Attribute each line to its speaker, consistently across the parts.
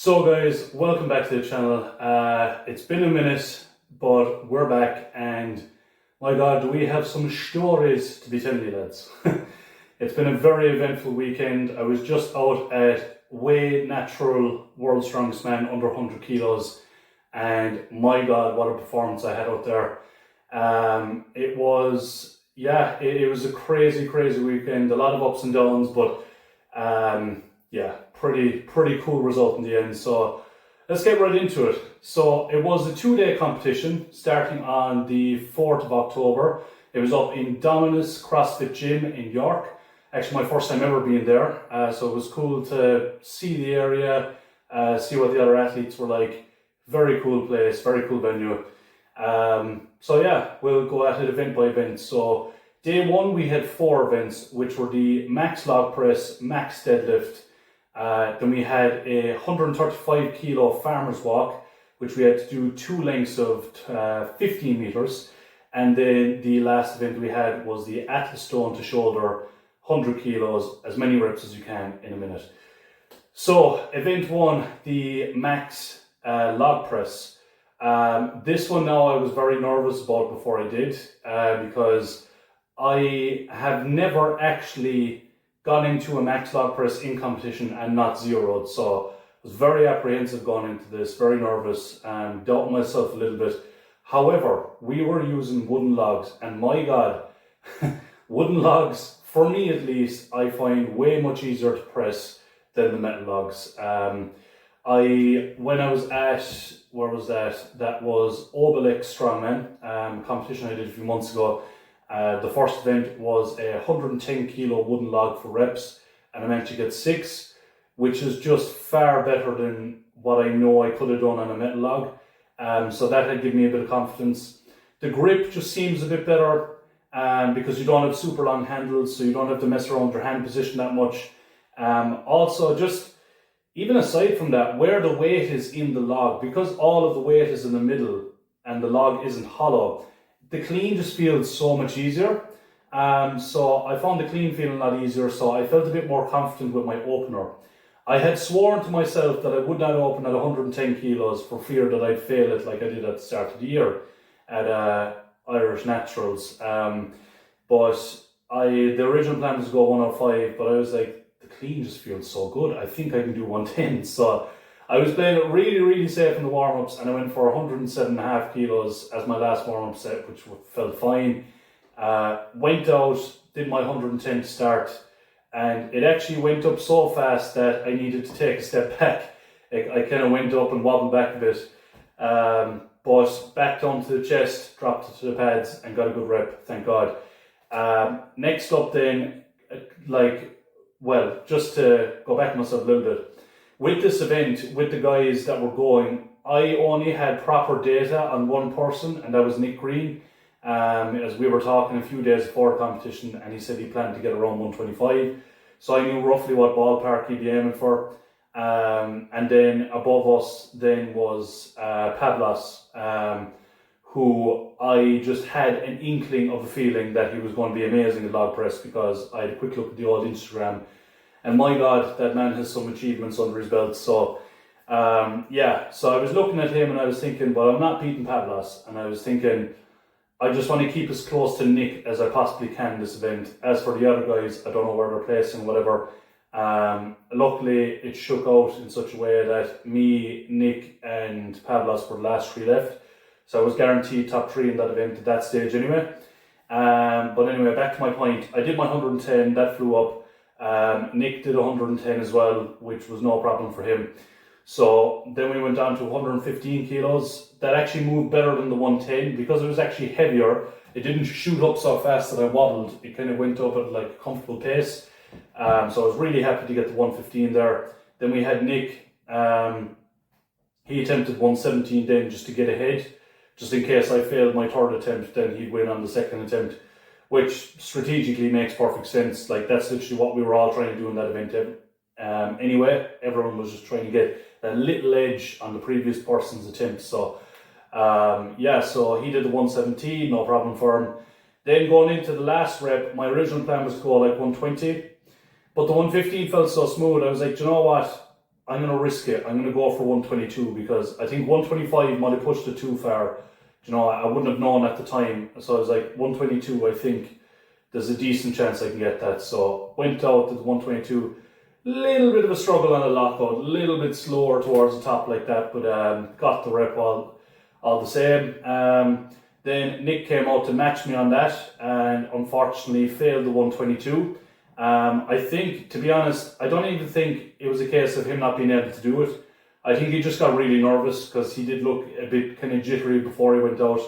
Speaker 1: So guys, welcome back to the channel. It's been a minute, but we're back and my god, do we have some stories to be telling you, lads. It's been a very eventful weekend. I was just out at Whea Natural World's Strongest Man under 100 kilos and my god, what a performance I had out there. It was a crazy weekend, a lot of ups and downs, but pretty cool result in the end. So let's get right into it. So it was a 2-day competition starting on the 4th of October. It was up in Dominus Crossfit Gym in York. Actually my first time ever being there. So it was cool to see the area, see what the other athletes were like. Very cool place, very cool venue. So yeah, we'll go at it event by event. So day 1 we had 4 events, which were the max log press, max deadlift. Then we had a 135 kilo farmer's walk, which we had to do 2 lengths of 15 meters. And then the last event we had was the Atlas stone to shoulder, 100 kilos, as many reps as you can in a minute. So event 1, the max log press. This one now I was very nervous about before I did, because I have never actually gone into a max log press in competition and not zeroed. So I was very apprehensive going into this, very nervous, and doubting myself a little bit. However, we were using wooden logs and my god, wooden logs, for me at least, I find way much easier to press than the metal logs. When I was at, where was that? That was Obelix Strongman, competition I did a few months ago. The first event was a 110 kilo wooden log for reps, and I managed to get 6, which is just far better than what I know I could have done on a metal log. So that had given me a bit of confidence. The grip just seems a bit better because you don't have super long handles, so you don't have to mess around with your hand position that much. Also, just even aside from that, where the weight is in the log, because all of the weight is in the middle and the log isn't hollow, the clean just feels so much easier. So I found the clean feeling a lot easier, so I felt a bit more confident with my opener. I had sworn to myself that I would not open at 110 kilos for fear that I'd fail it like I did at the start of the year at Irish Naturals. But the original plan was to go 105, but I was like, the clean just feels so good. I think I can do 110. So I was playing it really safe in the warm-ups, and I went for 107.5 kilos as my last warm-up set, which felt fine. Went out, did my 110 to start, and it actually went up so fast that I needed to take a step back. I kind of went up and wobbled back a bit, but back down to the chest, dropped it to the pads, and got a good rep, thank God. Next up then, just to go back myself a little bit, with this event, with the guys that were going, I only had proper data on one person, and that was Nick Green. As we were talking a few days before the competition, and he said he planned to get around 125. So I knew roughly what ballpark he'd be aiming for. And then above us then was Pavlos, who I just had an inkling of a feeling that he was going to be amazing at log press, because I had a quick look at the old Instagram. And my god, that man has some achievements under his belt. So, so I was looking at him and I was thinking, well, I'm not beating Pavlos. And I was thinking, I just want to keep as close to Nick as I possibly can this event. As for the other guys, I don't know where they're placing, whatever. Luckily, it shook out in such a way that me, Nick, and Pavlos were the last 3 left. So I was guaranteed top 3 in that event at that stage anyway. But anyway, back to my point. I did my 110, that flew up. Nick did 110 as well, which was no problem for him. So then we went on to 115 kilos. That actually moved better than the 110 because it was actually heavier. It didn't shoot up so fast that I wobbled. It kind of went up at like a comfortable pace. So I was really happy to get the 115 there. Then we had Nick. He attempted 117 then just to get ahead. Just in case I failed my 3rd attempt, then he'd win on the 2nd attempt, which strategically makes perfect sense. Like, that's literally what we were all trying to do in that event. Anyway, everyone was just trying to get that little edge on the previous person's attempt. So, so he did the 117, no problem for him. Then going into the last rep, my original plan was to go like 120, but the 115 felt so smooth. I was like, do you know what? I'm going to risk it. I'm going to go for 122 because I think 125 might have pushed it too far. You know, I wouldn't have known at the time. So I was like, 122, I think there's a decent chance I can get that. So went out to the 122. Little bit of a struggle on a lockout, a little bit slower towards the top like that, but got the rep all the same. Then Nick came out to match me on that and unfortunately failed the 122. I think, to be honest, I don't even think it was a case of him not being able to do it. I think he just got really nervous because he did look a bit kind of jittery before he went out.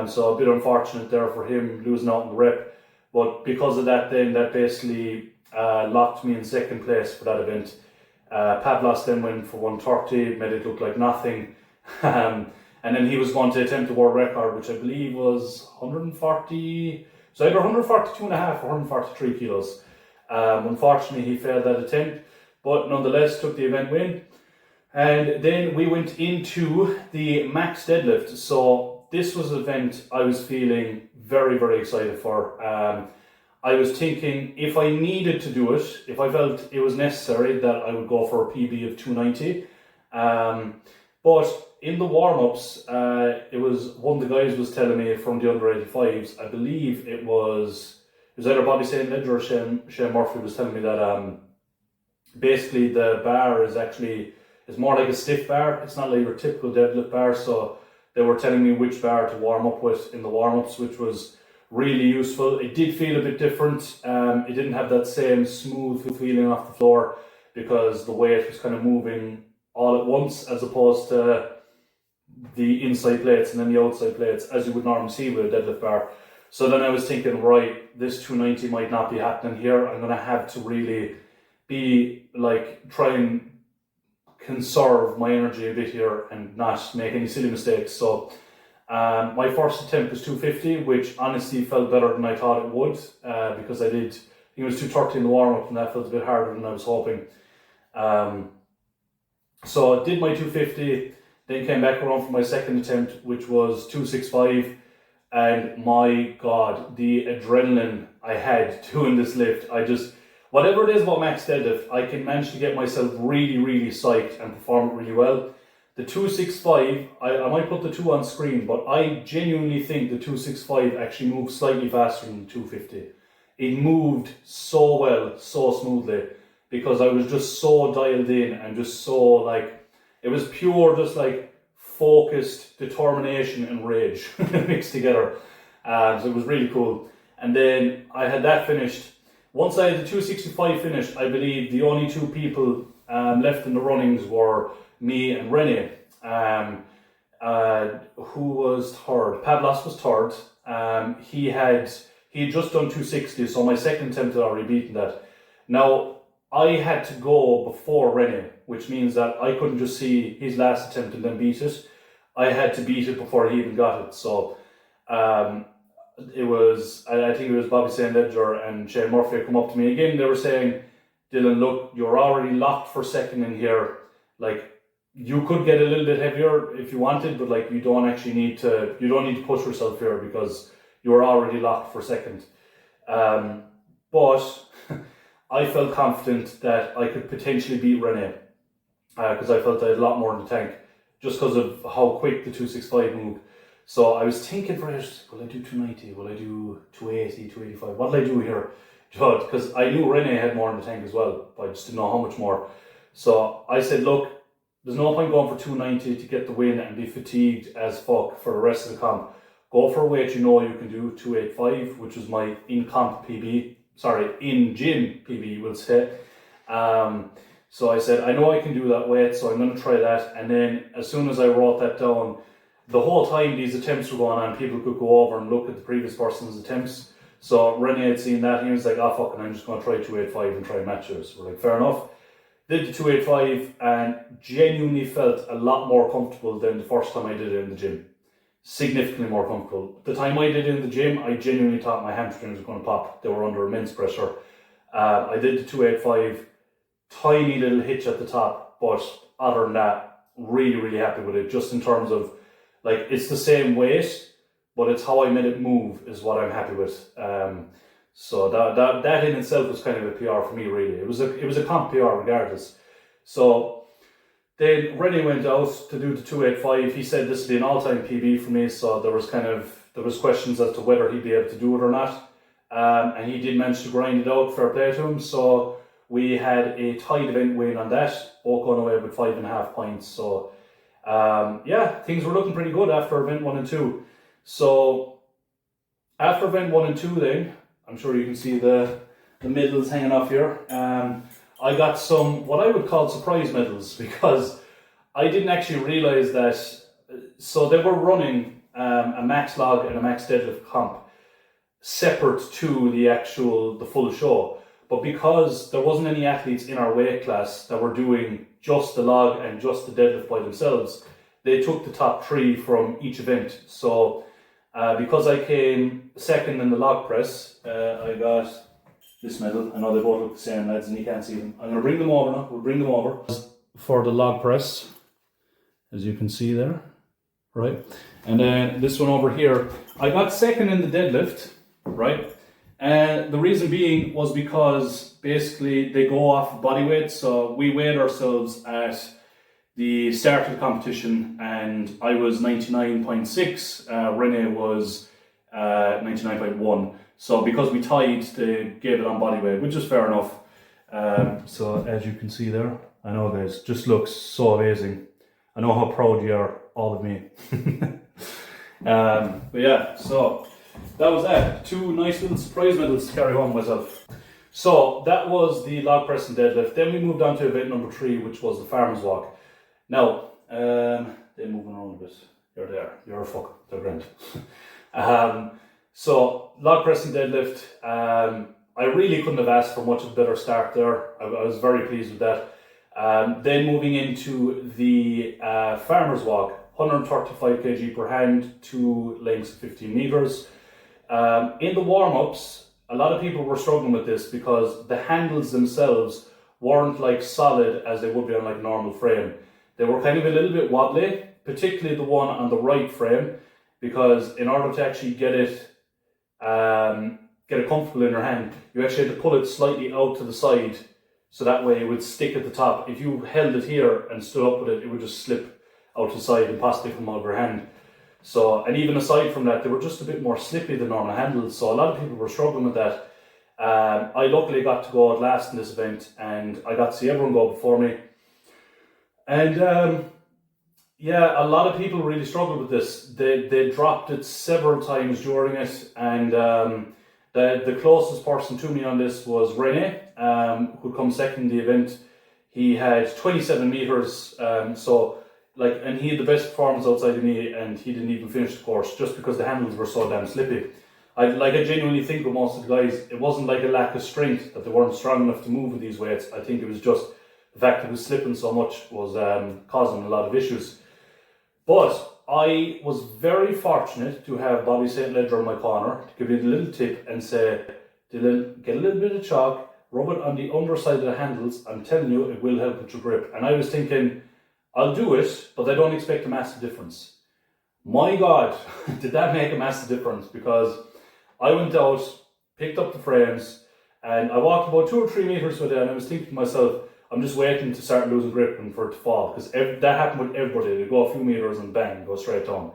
Speaker 1: So a bit unfortunate there for him losing out in the rep. But because of that, then that basically locked me in second place for that event. Pavlos then went for 130, made it look like nothing. And then he was going to attempt a world record, which I believe was 140, so either 142 and a half or 143 kilos. Unfortunately, he failed that attempt, but nonetheless took the event win. And then we went into the max deadlift. So this was an event I was feeling very, very excited for. I was thinking if I needed to do it, if I felt it was necessary, that I would go for a PB of 290. But in the warm-ups, it was one of the guys was telling me from the under 85s, I believe it was either Bobby St. Ledger or Shane Murphy was telling me that basically the bar is more like a stiff bar. It's not like your typical deadlift bar. So they were telling me which bar to warm up with in the warm-ups, which was really useful. It did feel a bit different. It didn't have that same smooth feeling off the floor because the weight was kind of moving all at once as opposed to the inside plates and then the outside plates as you would normally see with a deadlift bar. So then I was thinking, right, this 290 might not be happening here. I'm going to have to really be like, try and conserve my energy a bit here and not make any silly mistakes. So my first attempt was 250, which honestly felt better than I thought it would because I think it was 230 in the warm-up and that felt a bit harder than I was hoping. So I did my 250, then came back around for my second attempt, which was 265, and my God, the adrenaline I had doing this lift, whatever it is about max deadlift, I can manage to get myself really, really psyched and perform it really well. The 265, I might put the 2 on screen, but I genuinely think the 265 actually moved slightly faster than the 250. It moved so well, so smoothly, because I was just so dialed in and just so like, it was pure just like focused determination and rage mixed together. So it was really cool. And then I had that finished. Once I had the 265 finished, I believe the only two people left in the runnings were me and Rene. Who was third? Pavlos was third. He had just done 260, so my second attempt had already beaten that. Now, I had to go before Rene, which means that I couldn't just see his last attempt and then beat it. I had to beat it before he even got it. So it was, I think it was Bobby St. Ledger and Shane Murphy come up to me again. They were saying, Dylan, look, you're already locked for second in here. Like, you could get a little bit heavier if you wanted, but like you don't need to push yourself here because you're already locked for second. But I felt confident that I could potentially beat Rene because I felt I had a lot more in the tank just because of how quick the 265 moved. So I was thinking for it, will I do 290? Will I do 280, 285? What will I do here? Because I knew Rene had more in the tank as well, but I just didn't know how much more. So I said, look, there's no point going for 290 to get the win and be fatigued as fuck for the rest of the comp. Go for a weight you know you can do, 285, which was my in-comp PB. Sorry, in-gym PB, you will say. So I said, I know I can do that weight, so I'm going to try that. And then as soon as I wrote that down, the whole time these attempts were going on, people could go over and look at the previous person's attempts. So Rene had seen that, and he was like, fucking, I'm just going to try 285 and try and match yours. We're like, fair enough. Did the 285 and genuinely felt a lot more comfortable than the first time I did it in the gym. Significantly more comfortable. The time I did it in the gym, I genuinely thought my hamstrings were going to pop. They were under immense pressure. I did the 285, tiny little hitch at the top, but other than that, really, really happy with it. Just in terms of, like, it's the same weight, but it's how I made it move is what I'm happy with. So that in itself was kind of a PR for me, really. It was a comp PR regardless. So then Rene went out to do the 285. He said this would be an all-time PB for me, so there was questions as to whether he'd be able to do it or not. And he did manage to grind it out, fair play to him. So we had a tied event win on that, both going away with 5.5 points. So yeah, things were looking pretty good after event 1 and 2. So after event 1 and 2 then, I'm sure you can see the medals hanging off here. I got some, what I would call surprise medals, because I didn't actually realize that, so they were running a max log and a max deadlift comp separate to the full show. But because there wasn't any athletes in our weight class that were doing just the log and just the deadlift by themselves, they took the top 3 from each event. So because I came second in the log press, I got this medal. I know they both look the same, lads, and you can't see them. I'm going to bring them over now. We'll bring them over. For the log press, as you can see there, right? And then this one over here, I got second in the deadlift, right? And the reason being was because basically they go off body weight. So we weighed ourselves at the start of the competition, and I was 99.6, Rene was 99.1. So because we tied, they gave it on body weight, which is fair enough. So as you can see there, I know guys, just looks so amazing. I know how proud you are, all of me. But yeah, so that was that. 2 nice little surprise medals to carry home myself. So that was the log press and deadlift. Then we moved on to event number 3, which was the farmer's walk. Now, they're moving around a bit. You're there. You're a fuck. They're grand. So log press and deadlift. I really couldn't have asked for much of a better start there. I was very pleased with that. Then moving into the farmer's walk, 135 kg per hand, 2 lengths of 15 meters. In the warm-ups, a lot of people were struggling with this because the handles themselves weren't like solid as they would be on like a normal frame. They were kind of a little bit wobbly, particularly the one on the right frame, because in order to actually get it comfortable in your hand, you actually had to pull it slightly out to the side, so that way it would stick at the top. If you held it here and stood up with it, it would just slip out to the side and possibly come out of your hand. So, and even aside from that, they were just a bit more slippy than normal handles, so a lot of people were struggling with that. I luckily got to go out last in this event, and I got to see everyone go before me. And yeah, a lot of people really struggled with this. They dropped it several times during it, and the closest person to me on this was Rene, who come second in the event. He had 27 meters, and he had the best performance outside of me, and he didn't even finish the course just because the handles were so damn slippy. I genuinely think with most of the guys, it wasn't like a lack of strength that they weren't strong enough to move with these weights. I think it was just the fact that it was slipping so much was causing a lot of issues. But I was very fortunate to have Bobby St. Ledger in my corner to give me the little tip and say, Dylan, get a little bit of chalk, rub it on the underside of the handles. I'm telling you, it will help with your grip. And I was thinking, I'll do it, but I don't expect a massive difference. My God, did that make a massive difference, because I went out, picked up the frames, and I walked about 2 or 3 meters with it, and I was thinking to myself, I'm just waiting to start losing grip and for it to fall, because that happened with everybody. They go a few meters and bang, go straight down.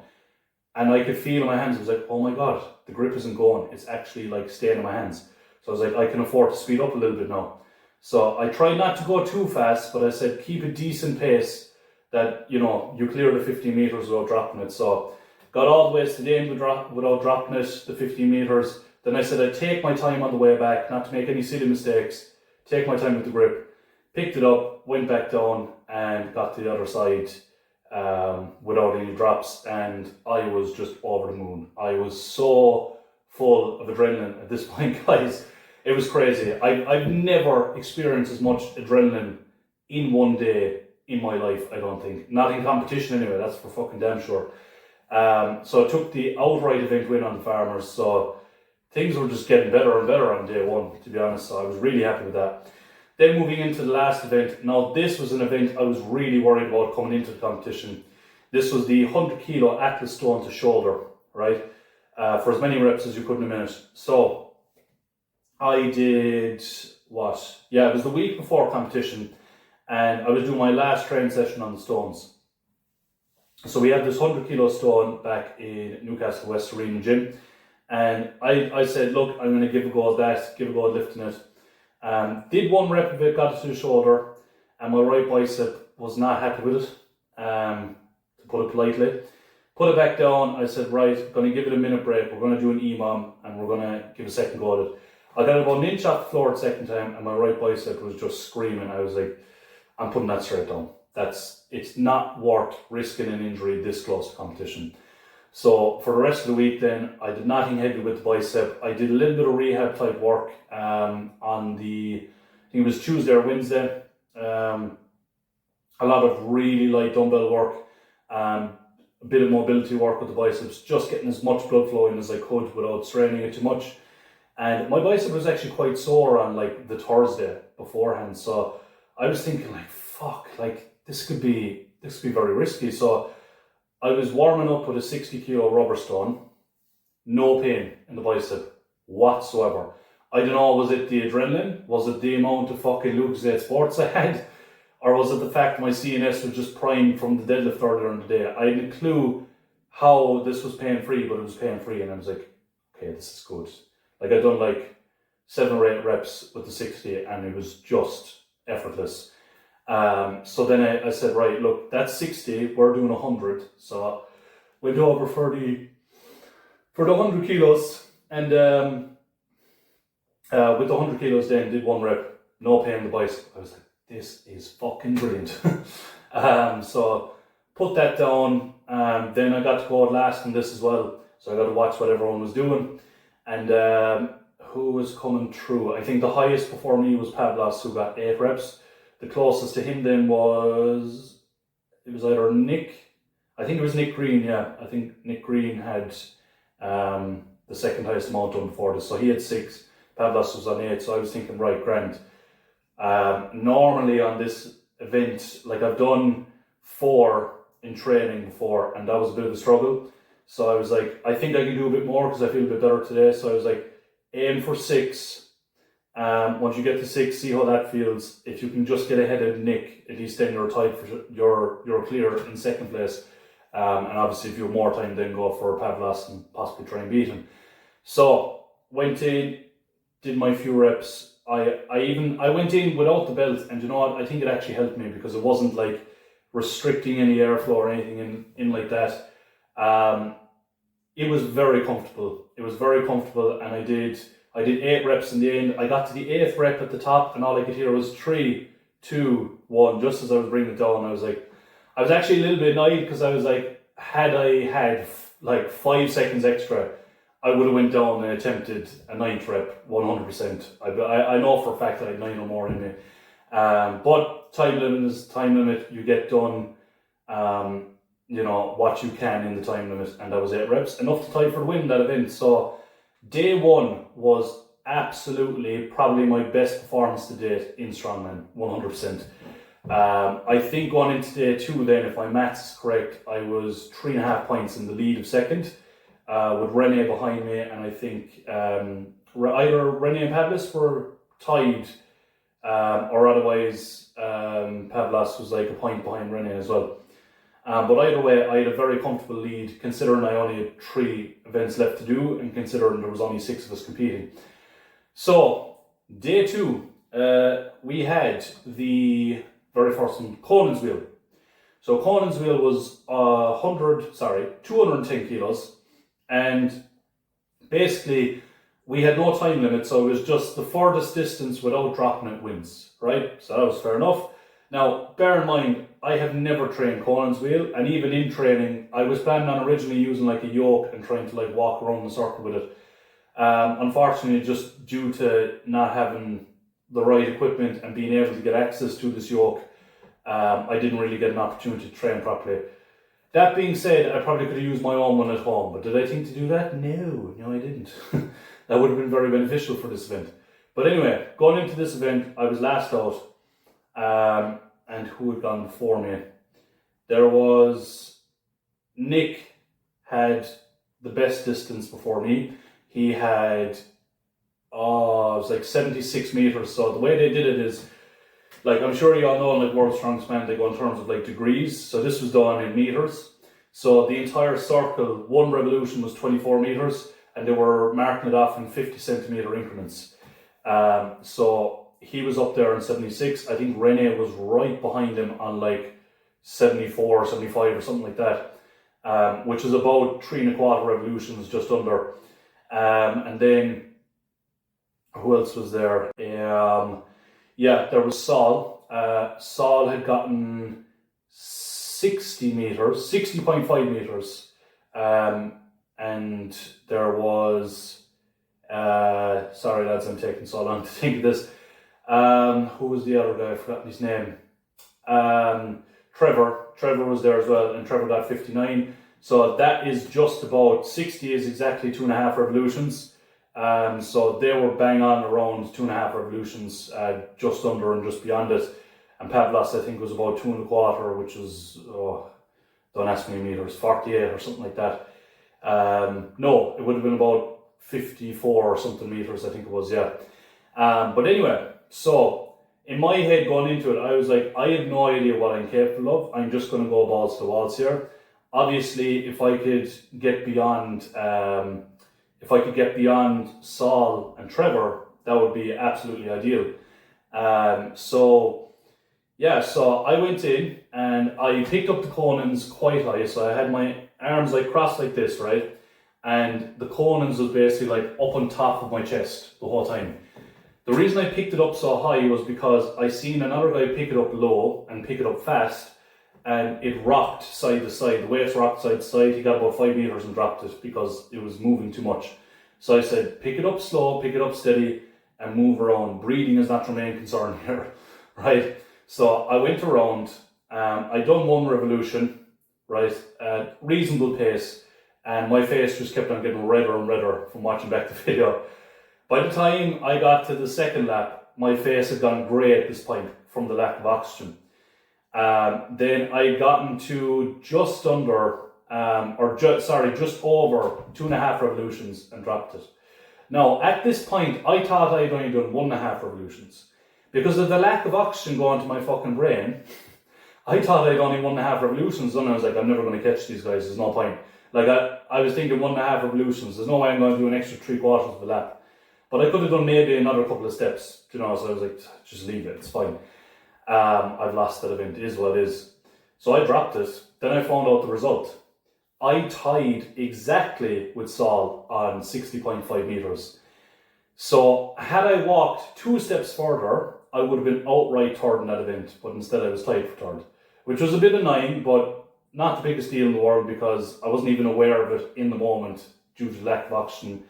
Speaker 1: And I could feel in my hands, I was like, oh my God, the grip isn't going. It's actually like staying in my hands. So I was like, I can afford to speed up a little bit now. So I tried not to go too fast, but I said, keep a decent pace that, you clear the 15 meters without dropping it. So got all the way to the end without dropping it, the 15 meters. Then I said I'd take my time on the way back, not to make any silly mistakes, take my time with the grip. Picked it up, went back down, and got to the other side without any drops, and I was just over the moon. I was so full of adrenaline at this point, guys. It was crazy. I've never experienced as much adrenaline in one day in my life, I don't think. Not in competition anyway, that's for fucking damn sure. So I took the outright event win on the farmers, so things were just getting better and better on day 1, to be honest, so I was really happy with that. Then moving into the last event. Now this was an event I was really worried about coming into the competition. This was the 100 kilo Atlas stone to shoulder, right? For as many reps as you could in a minute. So I did what? Yeah, it was the week before competition, and I was doing my last training session on the stones. So we had this 100 kilo stone back in Newcastle West Arena gym, and I said, look, I'm going to give a go at that, give a go at lifting it. Did one rep of it, got it to the shoulder, and my right bicep was not happy with it, to put it politely. Put it back down. I said, right, going to give it a minute break. We're going to do an EMOM and we're going to give a second go at it. I got about an inch off the floor the second time and my right bicep was just screaming. I was like, I'm putting that straight down. It's not worth risking an injury this close to competition. So for the rest of the week then, I did nothing heavy with the bicep. I did a little bit of rehab type work on the, I think it was Tuesday or Wednesday. A lot of really light dumbbell work. A bit of mobility work with the biceps, just getting as much blood flow in as I could without straining it too much. And my bicep was actually quite sore on like the Thursday beforehand. So I was thinking like, fuck, like this could be very risky. So I was warming up with a 60 kilo rubber stone, no pain in the bicep whatsoever. I don't know, was it the adrenaline? Was it the amount of fucking Lucozade Sports I had? Or was it the fact my CNS was just primed from the deadlift earlier in the day? I had a clue how this was pain-free, but it was pain-free, and I was like, okay, this is good. Like, I'd done like 7 or 8 reps with the 60, and it was just effortless. So then I said, right, look, that's 60, we're doing 100. So went over for the 100 kilos, and with the 100 kilos then, did 1 rep, no pain in the bicep. I was like, this is fucking brilliant. So put that down. Then I got to go out last in this as well. So I got to watch what everyone was doing. And who was coming through? I think the highest before me was Pavlos, who got 8 reps. The closest to him then was either Nick. I think it was Nick Green, yeah. I think Nick Green had the second highest amount done before this. So he had 6. Pavlos was on 8. So I was thinking, right, grand. Normally on this event, like I've done 4 in training before, and that was a bit of a struggle. So I was like, I think I can do a bit more because I feel a bit better today. So I was like, aim for 6. Once you get to 6, see how that feels. If you can just get ahead of Nick, at least then you're tied for you're clear in second place. And obviously, if you have more time, then go for Pavlos and possibly try and beat him. So went in, did my few reps. I went in without the belt, and you know what? I think it actually helped me because it wasn't like restricting any airflow or anything in like that. It was very comfortable. And I did 8 reps in the end. I got to the 8th rep at the top, and all I could hear was 3, 2, 1. Just as I was bringing it down, I was actually a little bit annoyed because I was like, had I had like 5 seconds extra, I would have went down and attempted a 9th rep, 100%. I know for a fact that I had 9 or more in me. But time limit is time limit. You get done, what you can in the time limit. And that was 8 reps. Enough to tie for the win that event. So day 1 was absolutely probably my best performance to date in Strongman, 100%. I think going into day 2 then, if my maths is correct, I was 3.5 points in the lead of second. With Rene behind me, and I think either Rene and Pavlos were tied, or otherwise Pavlos was like a point behind Rene as well. But either way, I had a very comfortable lead, considering I only had 3 events left to do, and considering there was only 6 of us competing. So day 2, we had the very first one, Conan's wheel. So Conan's wheel was 210 kilos. And basically, we had no time limit, so it was just the furthest distance without dropping it wins, right? So that was fair enough. Now, bear in mind, I have never trained Conan's wheel, and even in training, I was planning on originally using like a yoke and trying to like walk around the circle with it. Unfortunately, just due to not having the right equipment and being able to get access to this yoke, I didn't really get an opportunity to train properly. That being said, I probably could have used my own one at home, but did I think to do that? No, I didn't. That would have been very beneficial for this event. But anyway, going into this event, I was last out. And who had gone before me? There was Nick had the best distance before me. He had, it was like 76 meters. So the way they did it is, like I'm sure you all know, like World's Strongest Man, they go in terms of like degrees. So this was done in meters. So the entire circle, one revolution was 24 meters, and they were marking it off in 50 centimeter increments. So he was up there in 76. I think Rene was right behind him on like 74, 75 or something like that, which is about 3 1/4 revolutions, just under. And then who else was there? There was Saul. Saul had gotten 60 meters, 60.5 meters. And there was, sorry lads, I'm taking so long to think of this. Who was the other guy? I've forgotten his name. Trevor was there as well, and Trevor got 59. So that is just about 60 is exactly 2 1/2 revolutions. So they were bang on around 2 1/2 revolutions, just under and just beyond it. And Pavlos, I think, was about 2 1/4, which was, don't ask me meters, 48 or something like that. No, it would have been about 54 or something meters, I think it was, yeah. But anyway, so in my head going into it, I was like, I have no idea what I'm capable of. I'm just going to go balls to walls here. Obviously, if I could get beyond Saul and Trevor, that would be absolutely ideal. So I went in and I picked up the Conans quite high. So I had my arms like crossed like this, right? And the Conans was basically like up on top of my chest the whole time. The reason I picked it up so high was because I seen another guy pick it up low and pick it up fast, and it rocked side to side. The weight rocked side to side. He got about 5 meters and dropped it because it was moving too much. So I said, pick it up slow, pick it up steady, and move around. Breathing is not your main concern here, right? So I went around. I done one revolution, right, at reasonable pace, and my face just kept on getting redder and redder from watching back the video. By the time I got to the second lap, my face had gone grey at this point from the lack of oxygen. Then I gotten to just under, just over 2 1/2 revolutions and dropped it. Now, at this point, I thought I'd only done 1 1/2 revolutions. Because of the lack of oxygen going to my fucking brain, I thought I'd only 1 1/2 revolutions, and I was like, I'm never going to catch these guys, there's no point. Like, I was thinking 1 1/2 revolutions, there's no way I'm going to do an extra 3/4 of a lap. But I could have done maybe another couple of steps, so I was like, just leave it, it's fine. I've lost that event, it is what it is. So I dropped it, then I found out the result. I tied exactly with Saul on 60.5 meters. So had I walked 2 steps further, I would have been outright third in that event, but instead I was tied for third, which was a bit annoying, but not the biggest deal in the world because I wasn't even aware of it in the moment due to lack of oxygen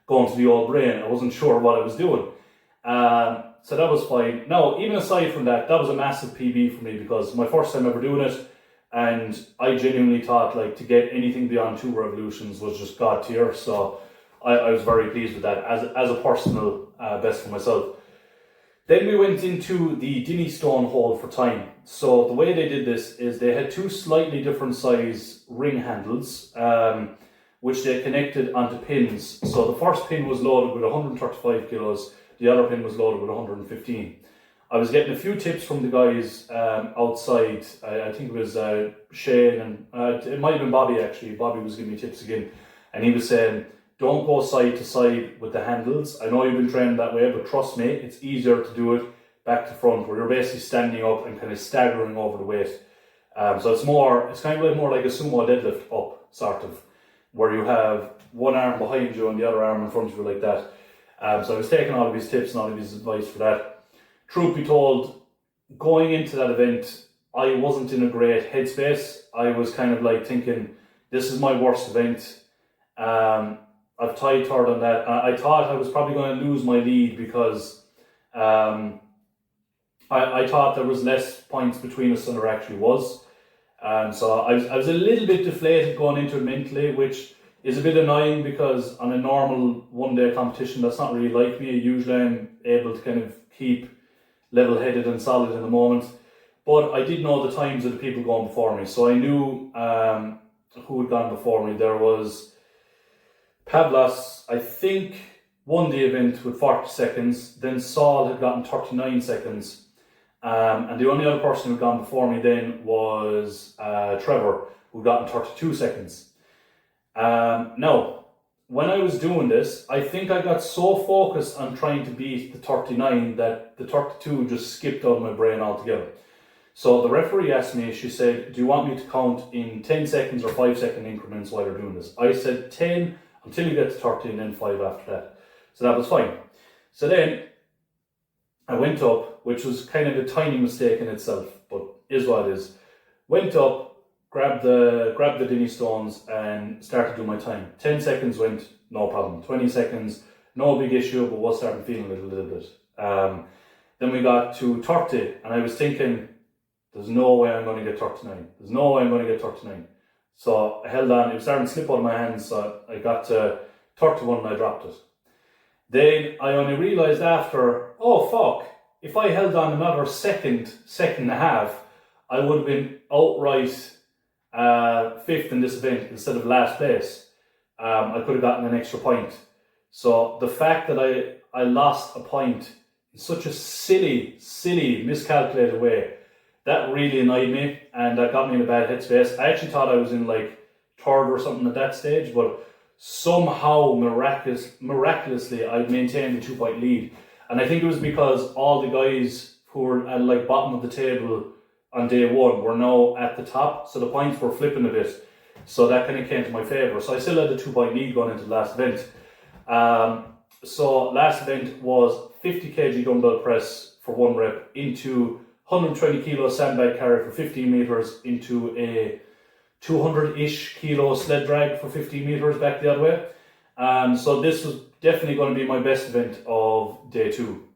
Speaker 1: going to the old brain. I wasn't sure what I was doing. So that was fine. Now, even aside from that, that was a massive PB for me because my first time ever doing it, and I genuinely thought like to get anything beyond 2 revolutions was just God tier. So I was very pleased with that as a personal best for myself. Then we went into the Dinny Stone hole for time. So the way they did this is they had 2 slightly different size ring handles, which they connected onto pins. So the first pin was loaded with 135 kilos, the other pin was loaded with 115. I was getting a few tips from the guys outside. I think it was Shane and it might have been Bobby actually. Bobby was giving me tips again, and he was saying, don't go side to side with the handles. I know you've been trained that way, but trust me, it's easier to do it back to front, where you're basically standing up and kind of staggering over the weight. So it's kind of more like a sumo deadlift up, sort of, where you have one arm behind you and the other arm in front of you like that. So I was taking all of his tips and all of his advice for that. Truth be told, going into that event, I wasn't in a great headspace. I was kind of like thinking, this is my worst event. I've tied third on that. I thought I was probably going to lose my lead because I thought there was less points between us than there actually was. So I was a little bit deflated going into it mentally, which is a bit annoying because on a normal one-day competition, that's not really like me. Usually I'm able to kind of keep level-headed and solid in the moment. But I did know the times of the people going before me. So I knew who had gone before me. There was Pavlos, I think, won the event with 40 seconds. Then Saul had gotten 39 seconds. And the only other person who'd gone before me then was Trevor, who got in 32 seconds. Now, when I was doing this, I think I got so focused on trying to beat the 39 that the 32 just skipped out of my brain altogether. So the referee asked me, she said, do you want me to count in 10 seconds or 5-second increments while you're doing this? I said 10 until you get to 30 and then 5 after that. So that was fine. So then I went up, which was kind of a tiny mistake in itself, but is what it is. Went up, grabbed the Dinny stones and started doing my time. 10 seconds went, no problem. 20 seconds, no big issue, but was starting feeling it a little bit. Then we got to 30 and I was thinking, there's no way I'm going to get 39. There's no way I'm going to get 39. So I held on, it was starting to slip out of my hands, so I got to 31 and I dropped it. Then I only realised after, oh fuck, if I held on another second and a half, I would have been outright 5th in this event instead of last place. I could have gotten an extra point. So the fact that I lost a point in such a silly, miscalculated way, that really annoyed me and that got me in a bad headspace. I actually thought I was in like 3rd or something at that stage, but somehow miraculously I maintained the 2-point lead. And I think it was because all the guys who were at like bottom of the table on day 1 were now at the top, so the points were flipping a bit. So that kind of came to my favour. So I still had the 2-point lead going into the last event. So last event was 50 kg dumbbell press for 1 rep into 120 kilo sandbag carry for 15 meters into a 200-ish kilo sled drag for 15 meters back the other way. So this was definitely going to be my best event of day 2.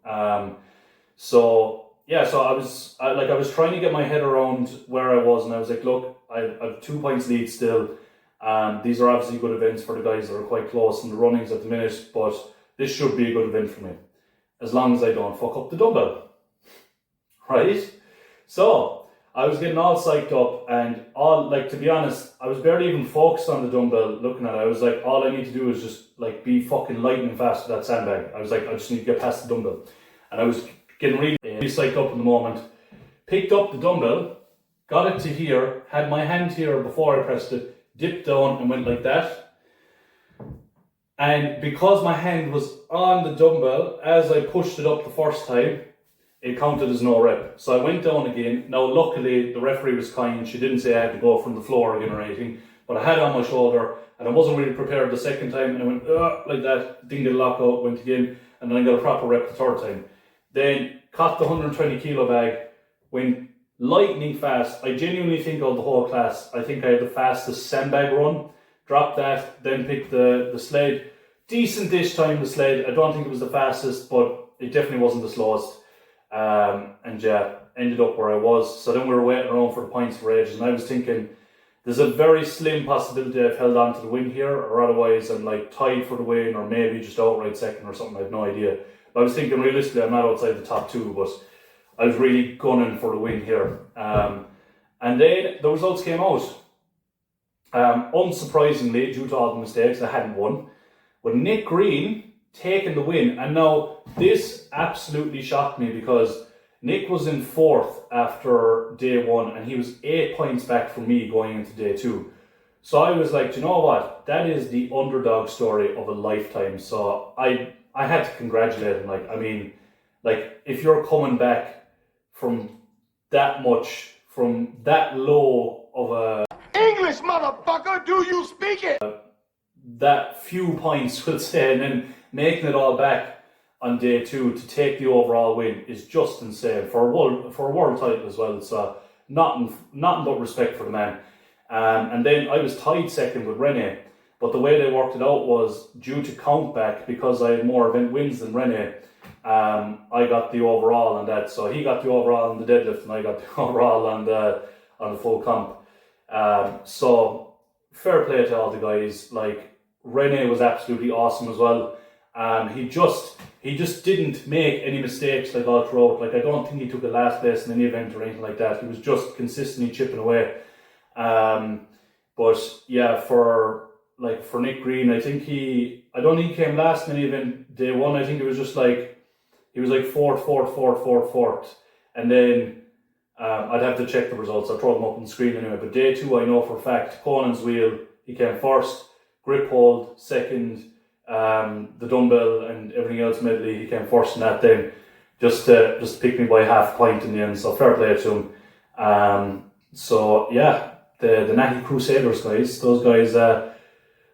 Speaker 1: So I was trying to get my head around where I was, and I was like, look, I have 2 points lead still. These are obviously good events for the guys that are quite close in the runnings at the minute, but this should be a good event for me, as long as I don't fuck up the dumbbell. Right? So I was getting all psyched up and to be honest, I was barely even focused on the dumbbell looking at it. I was like, all I need to do is just like be fucking lightning fast with that sandbag. I was like, I just need to get past the dumbbell. And I was getting really psyched up in the moment. Picked up the dumbbell, got it to here, had my hand here before I pressed it, dipped down and went like that. And because my hand was on the dumbbell, as I pushed it up the first time, it counted as no rep. So I went down again. Now luckily the referee was kind, she didn't say I had to go from the floor again or anything, but I had it on my shoulder and I wasn't really prepared the second time and I went like that, didn't get a lockout, went again, and then I got a proper rep the third time. Then caught the 120 kilo bag, went lightning fast. I genuinely think of the whole class, I think I had the fastest sandbag run, dropped that, then picked the sled. Decent-ish time the sled. I don't think it was the fastest, but it definitely wasn't the slowest. And yeah, ended up where I was. So then we were waiting around for the points for ages, and I was thinking there's a very slim possibility I've held on to the win here, or otherwise I'm like tied for the win, or maybe just outright second or something. I have no idea. But I was thinking realistically I'm not outside the top 2, but I was really gunning for the win here. And then the results came out. Unsurprisingly, due to all the mistakes, I hadn't won. But Nick Green taking the win, and now this absolutely shocked me because Nick was in 4th after day 1 and he was 8 points back from me going into day 2. So I was like, do you know what, that is the underdog story of a lifetime. So I had to congratulate him. Like, I mean, like if you're coming back from that much, from that low of a
Speaker 2: English, motherfucker, do you speak it?
Speaker 1: That few points, we'll say, and then making it all back on day 2 to take the overall win is just insane for a world title as well. So nothing but respect for the man. And then I was tied second with Rene, but the way they worked it out was due to count back, because I had more event wins than Rene. I got the overall on that, so he got the overall on the deadlift, and I got the overall on the full comp. So fair play to all the guys. Like, Rene was absolutely awesome as well. He just didn't make any mistakes like all throughout. Like, I don't think he took a last place in any event or anything like that. He was just consistently chipping away. But yeah, for Nick Green, I don't think he came last in any event day 1. I think it was just like he was like fourth. and then I'd have to check the results. I'll throw them up on the screen anyway. But day 2, I know for a fact, Conan's wheel, he came first, grip hold, second, the dumbbell and everything else medley, he came first in that then. Just picked me by half a point in the end, so fair play to him. So yeah, the Natty Crusaders guys, those guys,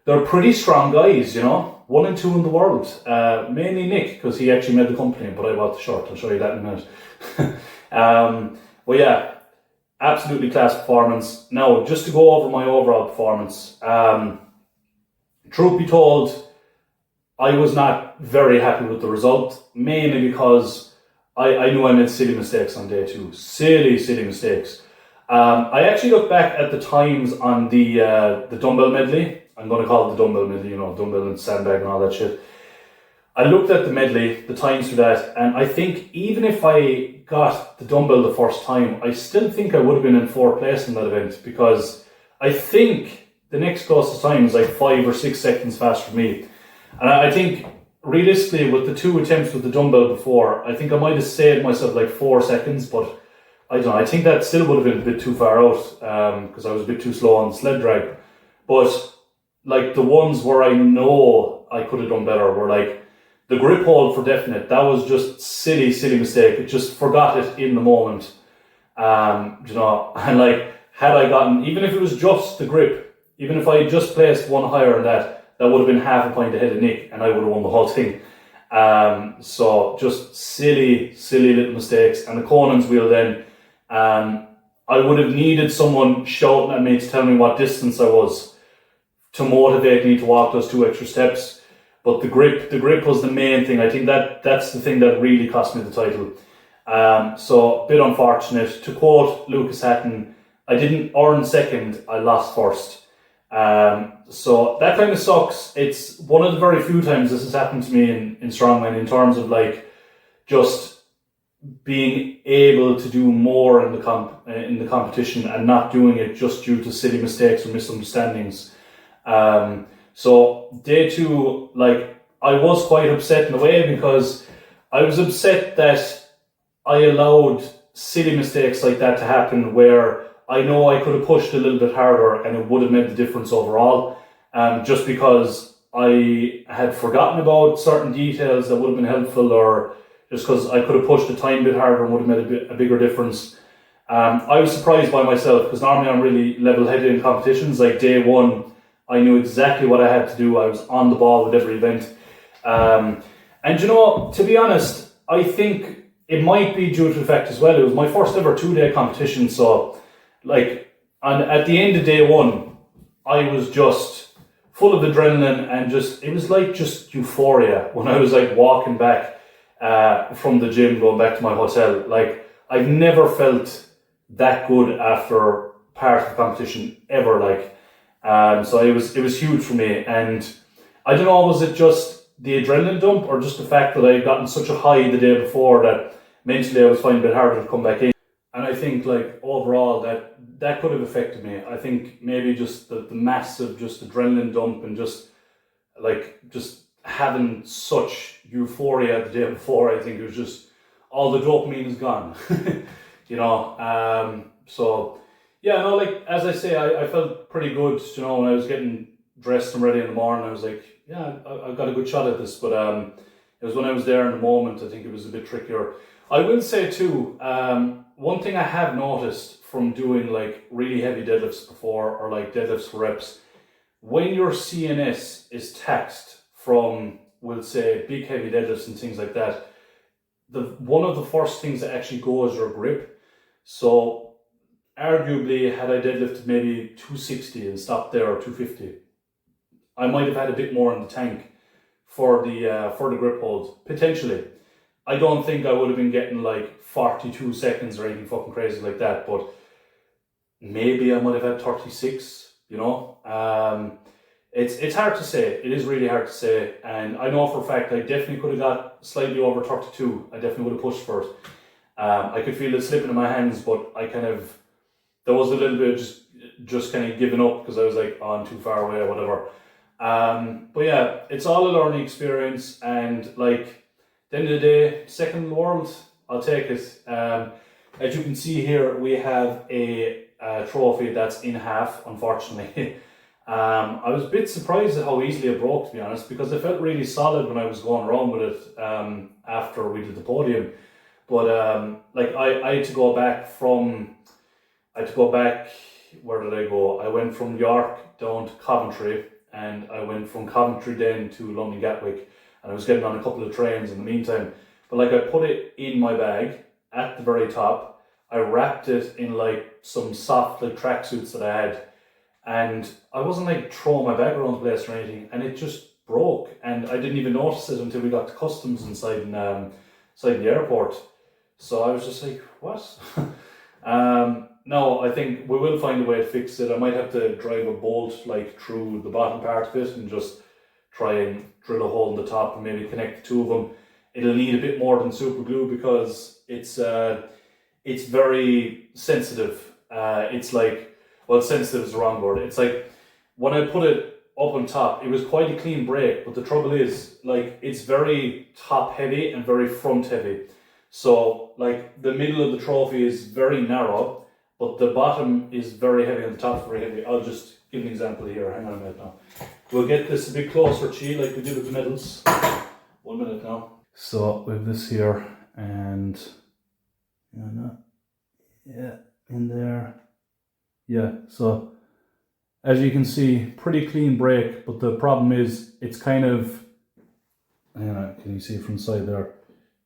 Speaker 1: they're pretty strong guys, 1 and 2 in the world. Mainly Nick, because he actually made the company, but I bought the shirt. I'll show you that in a minute. But yeah, absolutely class performance. Now, just to go over my overall performance, truth be told, I was not very happy with the result, mainly because I knew I made silly mistakes on day 2. Silly mistakes. I actually looked back at the times on the dumbbell medley. I'm going to call it the dumbbell medley, dumbbell and sandbag and all that shit. I looked at the medley, the times for that, and I think even if I got the dumbbell the first time, I still think I would have been in 4th place in that event, because I think the next closest time is like 5 or 6 seconds faster for me. And I think realistically, with the 2 attempts with the dumbbell before, I think I might have saved myself like 4 seconds, but I don't know, I think that still would have been a bit too far out, because I was a bit too slow on the sled drag. But like the ones where I know I could have done better were like the grip hold for definite. That was just silly mistake. It just forgot it in the moment. And like had I gotten, even if it was just the grip, even if I had just placed one higher than that would have been half a point ahead of Nick, and I would have won the whole thing. So just silly little mistakes. And the Conan's wheel then, I would have needed someone shouting at me to tell me what distance I was to motivate me to walk those 2 extra steps. But the grip was the main thing. I think that's the thing that really cost me the title. So a bit unfortunate. To quote Lucas Hatton, I didn't earn second, I lost first. So that kind of sucks. It's one of the very few times this has happened to me in strongman, in terms of like just being able to do more in the competition and not doing it just due to silly mistakes or misunderstandings. So day 2, like I was quite upset in a way, because I was upset that I allowed silly mistakes like that to happen, where I know I could have pushed a little bit harder and it would have made the difference overall, just because I had forgotten about certain details that would have been helpful, or just because I could have pushed a tiny bit harder and would have made a bigger difference. I was surprised by myself, because normally I'm really level-headed in competitions. Like day 1, I knew exactly what I had to do. I was on the ball with every event. And to be honest, I think it might be due to the fact as well, it was my first ever 2-day competition, so at the end of day 1, I was just full of adrenaline, and it was like just euphoria when I was like walking back from the gym, going back to my hotel. Like I've never felt that good after part of the competition ever. So it was huge for me, and I don't know, was it just the adrenaline dump, or just the fact that I had gotten such a high the day before that mentally I was finding it a bit harder to come back in. And I think like overall that could have affected me. I think maybe just the massive just adrenaline dump, and just having such euphoria the day before. I think it was just all the dopamine is gone. So yeah, no, like as I say, I felt pretty good, when I was getting dressed and ready in the morning. I was like, yeah, I've got a good shot at this. But it was when I was there in the moment, I think it was a bit trickier. I will say too, one thing I have noticed from doing like really heavy deadlifts before, or like deadlifts for reps, when your CNS is taxed from, we'll say, big heavy deadlifts and things like that, one of the first things that actually go is your grip. So arguably, had I deadlifted maybe 260 and stopped there, or 250, I might have had a bit more in the tank for the grip hold, potentially. I don't think I would have been getting like 42 seconds or anything fucking crazy like that, but maybe I might have had 36, It's hard to say. It is really hard to say. And I know for a fact I definitely could have got slightly over 32. I definitely would have pushed for it. I could feel it slipping in my hands, but there was a little bit of just kind of giving up, because I was like, oh, I'm too far away or whatever. But yeah, it's all a learning experience, and like, at the end of the day, second in the world, I'll take it. As you can see here, we have a trophy that's in half, unfortunately. I was a bit surprised at how easily it broke, to be honest, because it felt really solid when I was going around with it after we did the podium. But like I had to go back, where did I go? I went from York down to Coventry, and I went from Coventry then to London Gatwick, and I was getting on a couple of trains in the meantime. But like, I put it in my bag at the very top. I wrapped it in like some soft like tracksuits that I had, and I wasn't like throwing my bag around the place or anything, and it just broke, and I didn't even notice it until we got to customs inside the airport. So I was just like, what? No, I think we will find a way to fix it. I might have to drive a bolt like through the bottom part of it and just try and drill a hole in the top and maybe connect the two of them. It'll need a bit more than super glue because it's very sensitive. It's like, well, sensitive is the wrong word. It's like when I put it up on top, it was quite a clean break, but the trouble is, like, it's very top heavy and very front heavy. So like the middle of the trophy is very narrow, but the bottom is very heavy and the top is very heavy. I'll just give an example here. Hang on a minute now. We'll get this a bit closer to you like we did with the medals. 1 minute now. So we have this here, and yeah, in there. Yeah, so as you can see, pretty clean break, but the problem is it's kind of, can you see from the side there?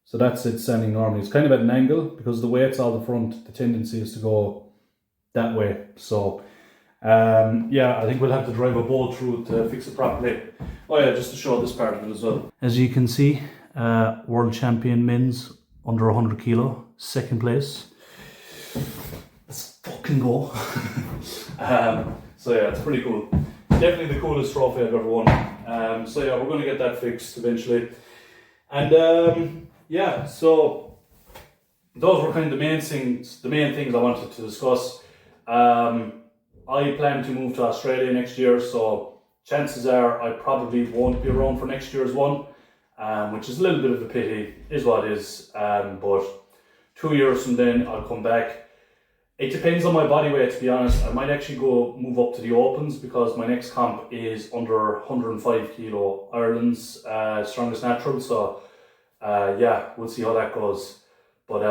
Speaker 1: So that's it standing normally. It's kind of at an angle because the weight's all the front. The tendency is to go that way. So yeah, I think we'll have to drive a bolt through it to fix it properly. Oh yeah, just to show this part of it as well. As you can see, world champion men's under 100 kilo, second place. Let's fucking go. So yeah, it's pretty cool. Definitely the coolest trophy I've ever won. So yeah, we're going to get that fixed eventually. And yeah, so those were kind of the main things I wanted to discuss. I plan to move to Australia next year, so chances are I probably won't be around for next year's one, which is a little bit of a pity, is what it is. But 2 years from then I'll come back. It depends on my body weight, to be honest. I might actually move up to the Opens because my next comp is under 105 kilo, Ireland's strongest natural. So yeah, we'll see how that goes. But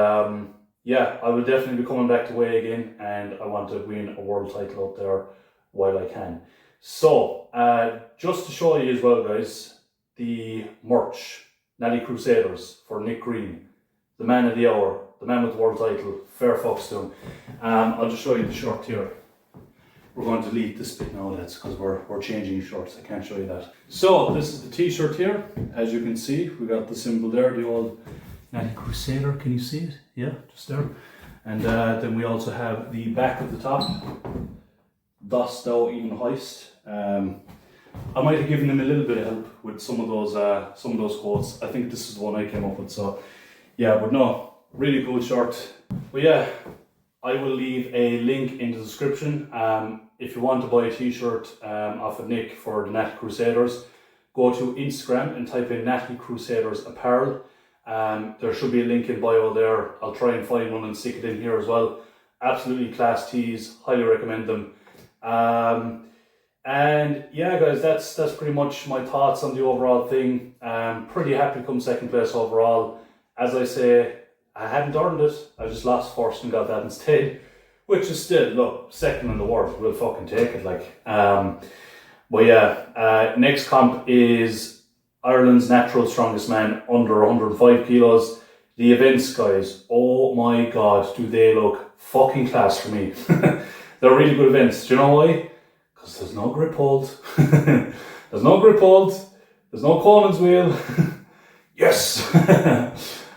Speaker 1: yeah, I will definitely be coming back to Whea again, and I want to win a world title out there while I can. So just to show you as well, guys, the merch, Natty Crusaders for Nick Green, the man of the hour, the man with the world title, fair fucks to him. I'll just show you the shirt here. We're going to delete this bit now, lads, because we're changing shirts. I can't show you that. So this is the t-shirt here. As you can see, we got the symbol there, the old Natty Crusader. Can you see it? Yeah, just there. And then we also have the back of the top. Thus thou even hoist. I might have given him a little bit of help with some of those quotes. I think this is the one I came up with. So yeah, but no, really cool shirt. But yeah, I will leave a link in the description. If you want to buy a t-shirt off of Nick for the Natty Crusaders, go to Instagram and type in Natty Crusaders Apparel. There should be a link in bio there. I'll try and find one and stick it in here as well. Absolutely class tees, highly recommend them. And yeah, guys, that's pretty much my thoughts on the overall thing. Pretty happy to come second place overall. As I say, I hadn't earned it. I just lost first and got that instead, which is still, look, second in the world. We'll fucking take it, like. But yeah, next comp is Ireland's natural strongest man under 105 kilos. The events, guys, oh my god, do they look fucking class for me. They're really good events. Do you know why? Because there's no grip hold. There's no grip hold. There's no Conan's wheel. Yes.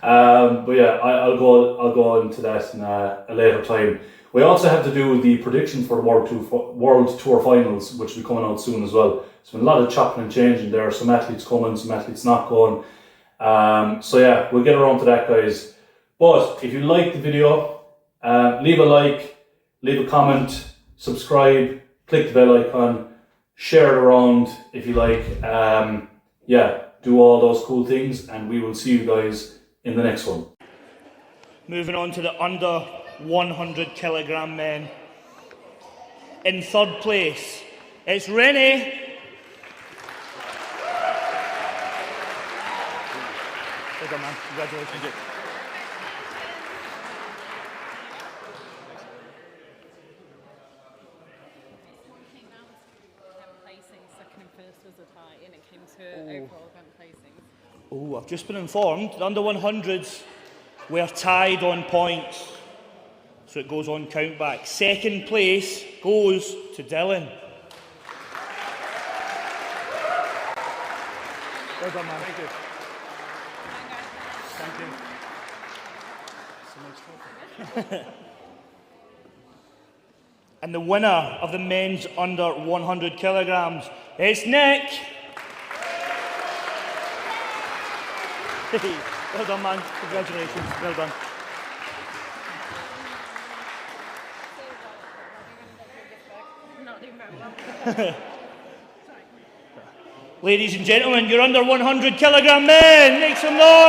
Speaker 1: But yeah, I'll go into that in a later time. We also have to do the predictions for the World Tour Finals, which will be coming out soon as well. There's been a lot of chopping and changing there. Some athletes coming, some athletes not going. So yeah, we'll get around to that, guys. But if you like the video, leave a like, leave a comment, subscribe, click the bell icon, share it around if you like. Yeah, do all those cool things, and we will see you guys in the next one.
Speaker 3: Moving on to the under 100 kilogram men. In third place, it's Rene. Well done, man. Congratulations.
Speaker 4: Thank you.
Speaker 5: Second and first was a tie, and it came to overall event placings.
Speaker 3: Oh, I've just been informed the under 100s were tied on points. So it goes on count back. Second place goes to Dylan. Well done, man.
Speaker 4: Thank you. Thank you.
Speaker 3: And the winner of the men's under 100 kilograms is Nick. Well done, man. Congratulations. Well done.
Speaker 5: Not even very well.
Speaker 3: Ladies and gentlemen, your under 100 kilogram men, make some noise.